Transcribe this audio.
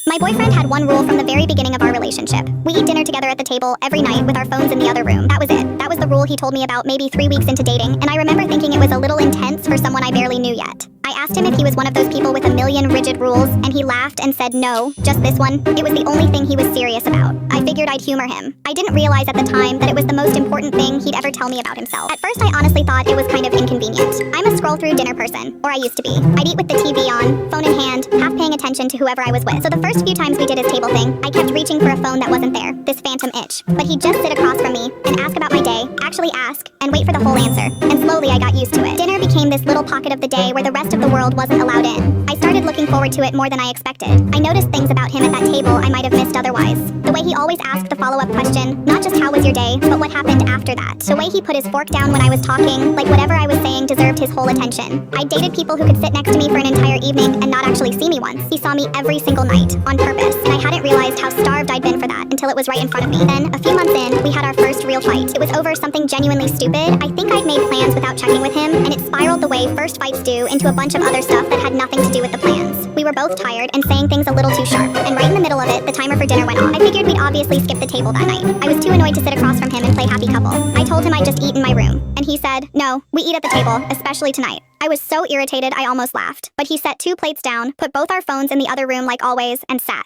My boyfriend had one rule from the very beginning of our relationship. We eat dinner together at the table every night with our phones in the other room. That was it. That was the rule he told me about maybe 3 weeks into dating, and I remember thinking it was a little intense for someone I barely knew yet. I asked him if he was one of those people with a million rigid rules, and he laughed and said no, just this one. It was the only thing he was serious about. I figured I'd humor him. I didn't realize at the time that it was the most important thing he'd ever tell me about himself. At first, I honestly thought it was kind of inconvenient. I'm a scroll-through dinner person, or I used to be. I'd eat with the TV on, phone in hand, half paying attention to whoever I was with. So the first few times we did his table thing, I kept reaching for a phone that wasn't there, this phantom itch. But he'd just sit across from me and ask about my day, actually ask, and wait for the whole answer. And slowly I got used to it. Dinner became this little pocket of the day where the rest of the world wasn't allowed in. I started looking forward to it more than I expected. I noticed things about him at that table I might have missed otherwise. The way he always asked the follow-up question, not just how was your day, but what happened after that. The way he put his fork down when I was talking, like whatever I was saying deserved his whole attention. I dated people who could sit next to me for an entire evening and not actually see me once. He saw me every single night, on purpose, and I hadn't realized how starved I'd been for that until it was right in front of me. Then, a few months in, we had our first real fight. It was over something genuinely stupid. I think I'd made plans without checking with him, and it spiraled the way first fights do into a bunch of other stuff that had nothing to do with the plans. We were both tired and saying things a little too sharp, and right in the middle of it, the timer for dinner went off. I figured we'd obviously skip the table that night. I was too annoyed to sit across from him and play happy couple. I told him I'd just eat in my room, and he said, no, we eat at the table, especially tonight. I was so irritated I almost laughed, but he set 2 plates down, put both our phones in the other room like always, and sat.